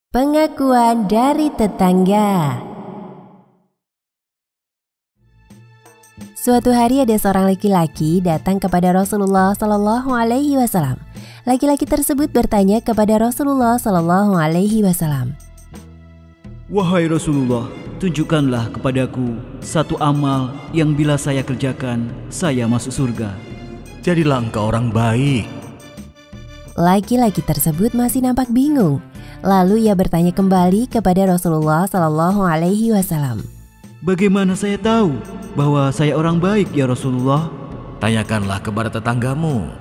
Pengakuan dari tetangga. Suatu hari ada seorang laki-laki datang kepada Rasulullah Shallallahu Alaihi Wasallam. Laki-laki tersebut bertanya kepada Rasulullah Shallallahu Alaihi Wasallam, "Wahai Rasulullah, tunjukkanlah kepadaku satu amal yang bila saya kerjakan, saya masuk surga." "Jadilah engkau orang baik." Laki-laki tersebut masih nampak bingung. Lalu ia bertanya kembali kepada Rasulullah Shallallahu Alaihi Wasallam, "Bagaimana saya tahu bahwa saya orang baik ya Rasulullah?" "Tanyakanlah kepada tetanggamu.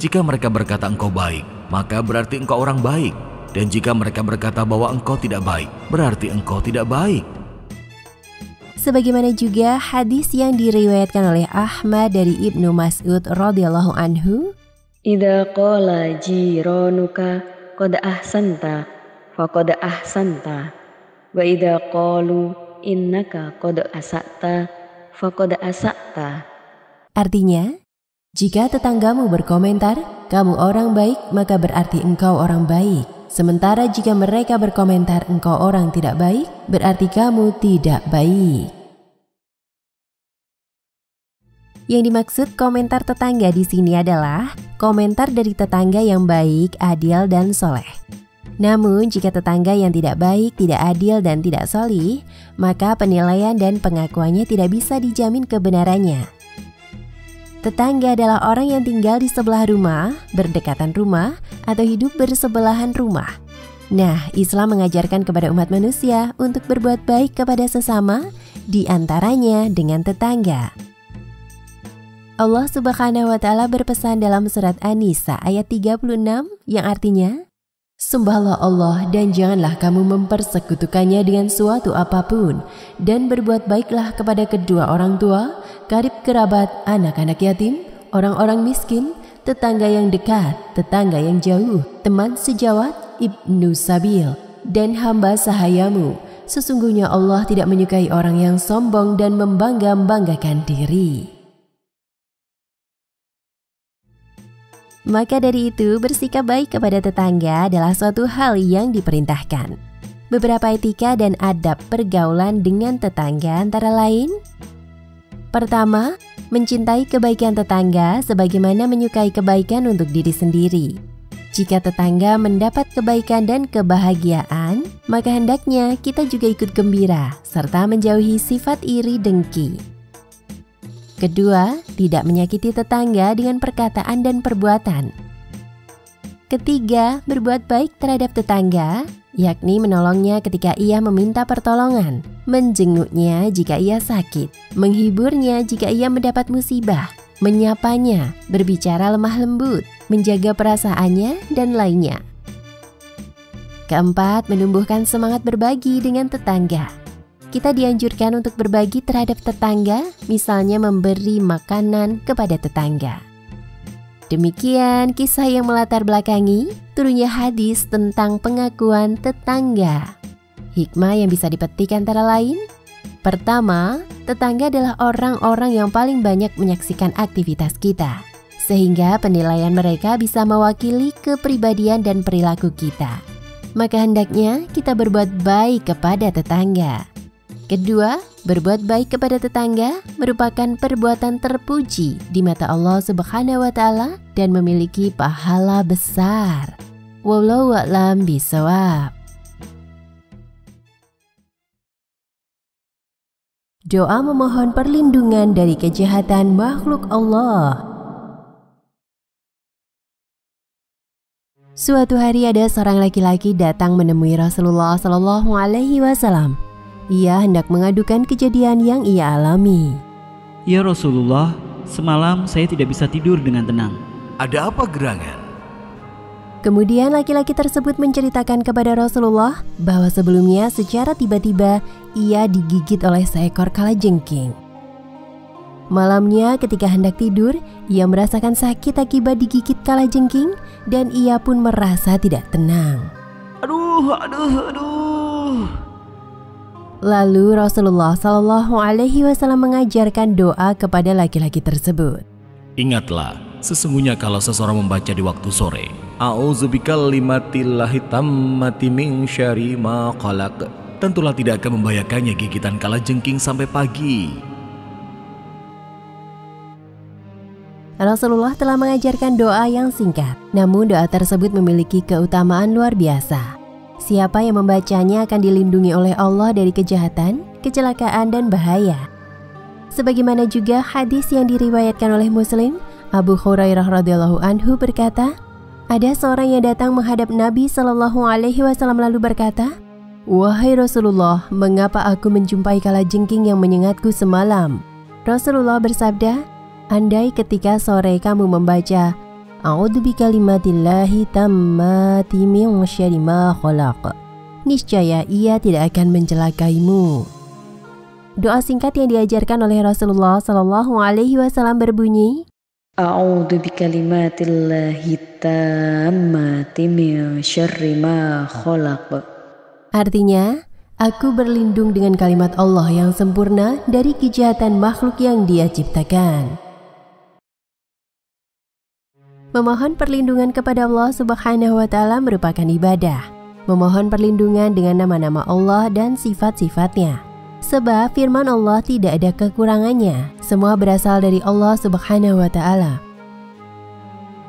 Jika mereka berkata engkau baik, maka berarti engkau orang baik. Dan jika mereka berkata bahwa engkau tidak baik, berarti engkau tidak baik." Sebagaimana juga hadis yang diriwayatkan oleh Ahmad dari Ibnu Mas'ud radhiyallahu anhu, "Idza qala jiranuka qad ahsanta faqad ahsanta, wa idza qalu innaka qad asa'ta faqad asa'ta." Artinya, jika tetanggamu berkomentar, kamu orang baik, maka berarti engkau orang baik. Sementara jika mereka berkomentar engkau orang tidak baik, berarti kamu tidak baik. Yang dimaksud komentar tetangga di sini adalah komentar dari tetangga yang baik, adil, dan soleh. Namun jika tetangga yang tidak baik, tidak adil, dan tidak solih, maka penilaian dan pengakuannya tidak bisa dijamin kebenarannya. Tetangga adalah orang yang tinggal di sebelah rumah, berdekatan rumah, atau hidup bersebelahan rumah. Nah, Islam mengajarkan kepada umat manusia untuk berbuat baik kepada sesama, di antaranya dengan tetangga. Allah Subhanahu wa Ta'ala berpesan dalam surat An-Nisa ayat 36 yang artinya, "Sembahlah Allah dan janganlah kamu mempersekutukannya dengan suatu apapun, dan berbuat baiklah kepada kedua orang tua, karib kerabat, anak-anak yatim, orang-orang miskin, tetangga yang dekat, tetangga yang jauh, teman sejawat, ibnu sabil, dan hamba sahayamu. Sesungguhnya Allah tidak menyukai orang yang sombong dan membangga-banggakan diri." Maka dari itu, bersikap baik kepada tetangga adalah suatu hal yang diperintahkan. Beberapa etika dan adab pergaulan dengan tetangga antara lain: pertama, mencintai kebaikan tetangga sebagaimana menyukai kebaikan untuk diri sendiri. Jika tetangga mendapat kebaikan dan kebahagiaan, maka hendaknya kita juga ikut gembira serta menjauhi sifat iri dengki. Kedua, tidak menyakiti tetangga dengan perkataan dan perbuatan. Ketiga, berbuat baik terhadap tetangga, yakni menolongnya ketika ia meminta pertolongan, menjenguknya jika ia sakit, menghiburnya jika ia mendapat musibah, menyapanya, berbicara lemah lembut, menjaga perasaannya, dan lainnya. Keempat, menumbuhkan semangat berbagi dengan tetangga. Kita dianjurkan untuk berbagi terhadap tetangga, misalnya memberi makanan kepada tetangga. Demikian kisah yang melatar belakangi turunnya hadis tentang pengakuan tetangga. Hikmah yang bisa dipetik antara lain: pertama, tetangga adalah orang-orang yang paling banyak menyaksikan aktivitas kita, sehingga penilaian mereka bisa mewakili kepribadian dan perilaku kita. Maka hendaknya kita berbuat baik kepada tetangga. Kedua, berbuat baik kepada tetangga merupakan perbuatan terpuji di mata Allah Subhanahu wa Ta'ala dan memiliki pahala besar. Wallahu a'lam bishawab. Doa memohon perlindungan dari kejahatan makhluk Allah. Suatu hari ada seorang laki-laki datang menemui Rasulullah Shallallahu Alaihi Wasallam. Ia hendak mengadukan kejadian yang ia alami. "Ya Rasulullah, semalam saya tidak bisa tidur dengan tenang." "Ada apa gerangan?" Kemudian laki-laki tersebut menceritakan kepada Rasulullah bahwa sebelumnya secara tiba-tiba ia digigit oleh seekor kalajengking. Malamnya ketika hendak tidur, ia merasakan sakit akibat digigit kalajengking dan ia pun merasa tidak tenang. Aduh. Lalu Rasulullah Shallallahu Alaihi Wasallam mengajarkan doa kepada laki-laki tersebut. "Ingatlah, Sesungguhnya kalau seseorang membaca di waktu sore, A'udzubikalimatillahi tammati min syarri ma khalaq, tentulah tidak akan membahayakannya gigitan kalajengking sampai pagi. Rasulullah telah mengajarkan doa yang singkat, namun doa tersebut memiliki keutamaan luar biasa. Siapa yang membacanya akan dilindungi oleh Allah dari kejahatan, kecelakaan, dan bahaya. Sebagaimana juga hadis yang diriwayatkan oleh Muslim, Abu Hurairah radhiyallahu anhu berkata, ada seorang yang datang menghadap Nabi Shallallahu Alaihi Wasallam lalu berkata, "Wahai Rasulullah, mengapa aku menjumpai kalajengking yang menyengatku semalam?" Rasulullah bersabda, andai ketika sore kamu membaca A'udzubikalimatillahi tammati min syarri ma khalaq, niscaya ia tidak akan mencelakaimu. Doa singkat yang diajarkan oleh Rasulullah Shallallahu Alaihi Wasallam berbunyi, A'udzubikalimatillahi tammati min syarri ma khalaq. Artinya, aku berlindung dengan kalimat Allah yang sempurna dari kejahatan makhluk yang Dia ciptakan. Memohon perlindungan kepada Allah Subhanahu wa Ta'ala merupakan ibadah. Memohon perlindungan dengan nama-nama Allah dan sifat-sifatnya. Sebab firman Allah tidak ada kekurangannya. Semua berasal dari Allah Subhanahu wa Ta'ala.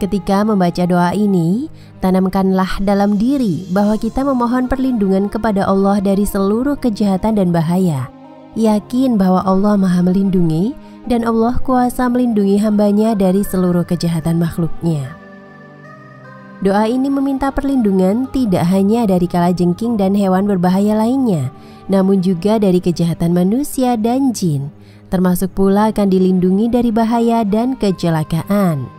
Ketika membaca doa ini, tanamkanlah dalam diri bahwa kita memohon perlindungan kepada Allah dari seluruh kejahatan dan bahaya. Yakin bahwa Allah Maha Melindungi dan Allah kuasa melindungi hambanya dari seluruh kejahatan makhluknya. Doa ini meminta perlindungan tidak hanya dari kalajengking dan hewan berbahaya lainnya, namun juga dari kejahatan manusia dan jin, termasuk pula akan dilindungi dari bahaya dan kecelakaan.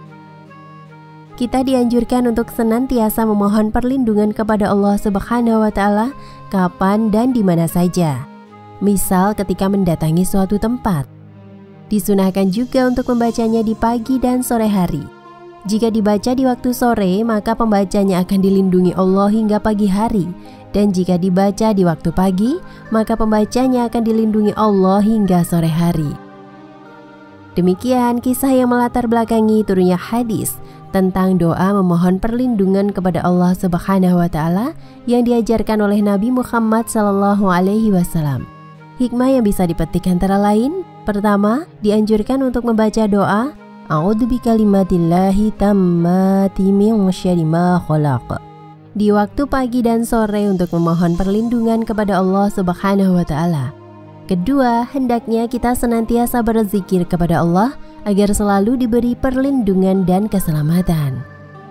Kita dianjurkan untuk senantiasa memohon perlindungan kepada Allah Subhanahu wa Ta'ala kapan dan di mana saja. Misal ketika mendatangi suatu tempat. Disunahkan juga untuk membacanya di pagi dan sore hari. Jika dibaca di waktu sore, maka pembacanya akan dilindungi Allah hingga pagi hari. Dan jika dibaca di waktu pagi, maka pembacanya akan dilindungi Allah hingga sore hari. Demikian kisah yang melatar belakangi turunnya hadis tentang doa memohon perlindungan kepada Allah Subhanahu wa Ta'ala yang diajarkan oleh Nabi Muhammad Sallallahu Alaihi Wasallam. Hikmah yang bisa dipetik antara lain, pertama, dianjurkan untuk membaca doa A'udzubikalimatillahi tammati min syarri ma khalaq di waktu pagi dan sore untuk memohon perlindungan kepada Allah Subhanahu wa Ta'ala. Kedua, hendaknya kita senantiasa berzikir kepada Allah agar selalu diberi perlindungan dan keselamatan.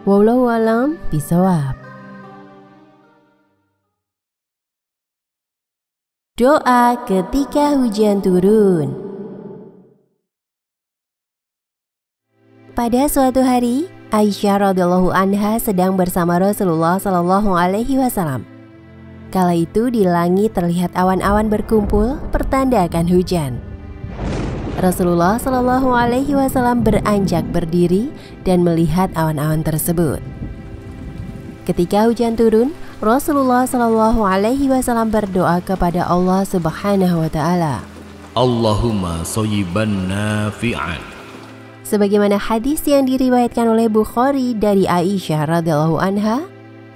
Wallahu a'lam bishawab. Doa ketika hujan turun. Pada suatu hari, Aisyah radhiyallahu anha sedang bersama Rasulullah sallallahu alaihi wasallam. Kala itu di langit terlihat awan-awan berkumpul, pertanda akan hujan. Rasulullah sallallahu alaihi wasallam beranjak berdiri dan melihat awan-awan tersebut. Ketika hujan turun, Rasulullah Shallallahu Alaihi Wasallam berdoa kepada Allah Subhanahu Wa Taala. Allahumma shayyiban nafi'an. Sebagaimana hadis yang diriwayatkan oleh Bukhari dari Aisyah radhiyallahu anha,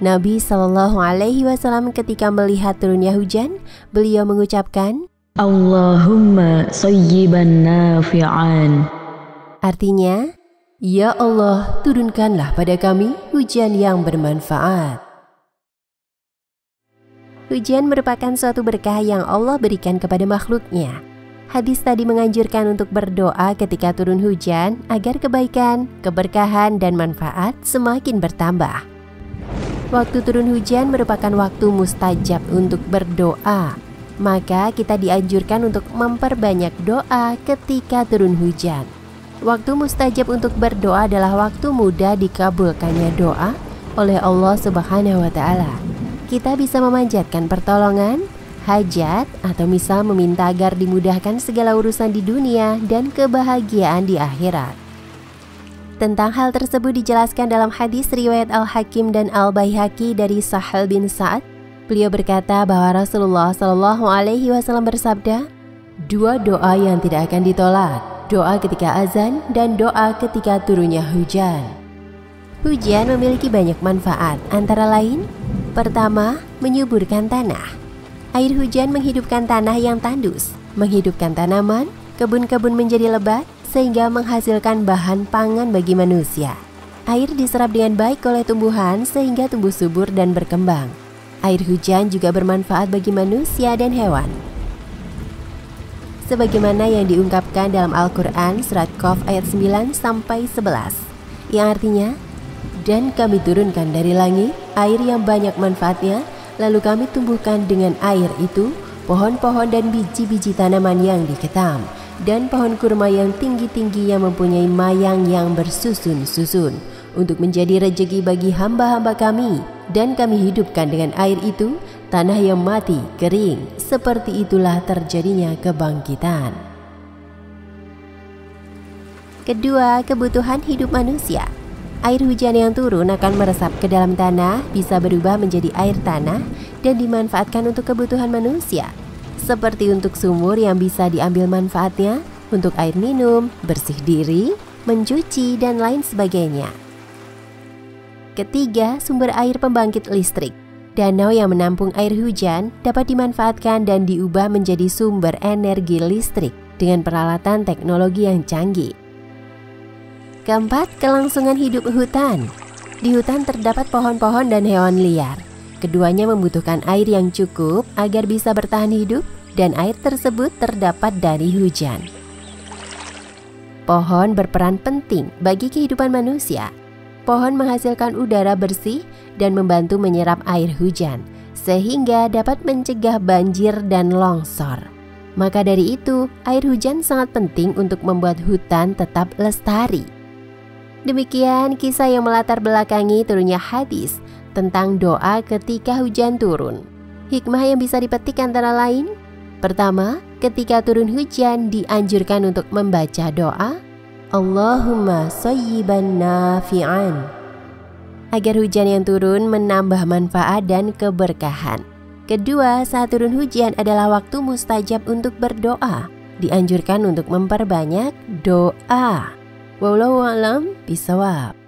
Nabi Shallallahu Alaihi Wasallam ketika melihat turunnya hujan, beliau mengucapkan, Allahumma shayyiban nafi'an. Artinya, Ya Allah, turunkanlah pada kami hujan yang bermanfaat. Hujan merupakan suatu berkah yang Allah berikan kepada makhluknya. Hadis tadi menganjurkan untuk berdoa ketika turun hujan agar kebaikan, keberkahan, dan manfaat semakin bertambah. Waktu turun hujan merupakan waktu mustajab untuk berdoa. Maka kita dianjurkan untuk memperbanyak doa ketika turun hujan. Waktu mustajab untuk berdoa adalah waktu mudah dikabulkannya doa oleh Allah Subhanahu wa Ta'ala. Kita bisa memanjatkan pertolongan, hajat, atau misal meminta agar dimudahkan segala urusan di dunia dan kebahagiaan di akhirat. Tentang hal tersebut dijelaskan dalam hadis riwayat Al-Hakim dan Al-Baihaqi dari Sahal bin Sa'ad. Beliau berkata bahwa Rasulullah Shallallahu Alaihi Wasallam bersabda, 2 doa yang tidak akan ditolak, doa ketika azan, dan doa ketika turunnya hujan. Hujan memiliki banyak manfaat, antara lain: pertama, menyuburkan tanah. Air hujan menghidupkan tanah yang tandus, menghidupkan tanaman, kebun-kebun menjadi lebat, sehingga menghasilkan bahan pangan bagi manusia. Air diserap dengan baik oleh tumbuhan sehingga tumbuh subur dan berkembang. Air hujan juga bermanfaat bagi manusia dan hewan. Sebagaimana yang diungkapkan dalam Al-Quran surat Qaf ayat 9-11, yang artinya, dan kami turunkan dari langit air yang banyak manfaatnya, lalu kami tumbuhkan dengan air itu pohon-pohon dan biji-biji tanaman yang diketam, dan pohon kurma yang tinggi-tinggi yang mempunyai mayang yang bersusun-susun, untuk menjadi rejeki bagi hamba-hamba kami, dan kami hidupkan dengan air itu tanah yang mati, kering. Seperti itulah terjadinya kebangkitan. Kedua, kebutuhan hidup manusia. Air hujan yang turun akan meresap ke dalam tanah, bisa berubah menjadi air tanah, dan dimanfaatkan untuk kebutuhan manusia, seperti untuk sumur yang bisa diambil manfaatnya, untuk air minum, bersih diri, mencuci, dan lain sebagainya. Ketiga, sumber air pembangkit listrik. Danau yang menampung air hujan dapat dimanfaatkan dan diubah menjadi sumber energi listrik dengan peralatan teknologi yang canggih. Keempat, kelangsungan hidup hutan. Di hutan terdapat pohon-pohon dan hewan liar. Keduanya membutuhkan air yang cukup agar bisa bertahan hidup, dan air tersebut terdapat dari hujan. Pohon berperan penting bagi kehidupan manusia. Pohon menghasilkan udara bersih dan membantu menyerap air hujan, sehingga dapat mencegah banjir dan longsor. Maka dari itu, air hujan sangat penting untuk membuat hutan tetap lestari. Demikian kisah yang melatar belakangi turunnya hadis tentang doa ketika hujan turun. Hikmah yang bisa dipetik antara lain: pertama, ketika turun hujan dianjurkan untuk membaca doa Allahumma shayyiban nafi'an, agar hujan yang turun menambah manfaat dan keberkahan. Kedua, saat turun hujan adalah waktu mustajab untuk berdoa. Dianjurkan untuk memperbanyak doa. Wallahu a'lam bishawab.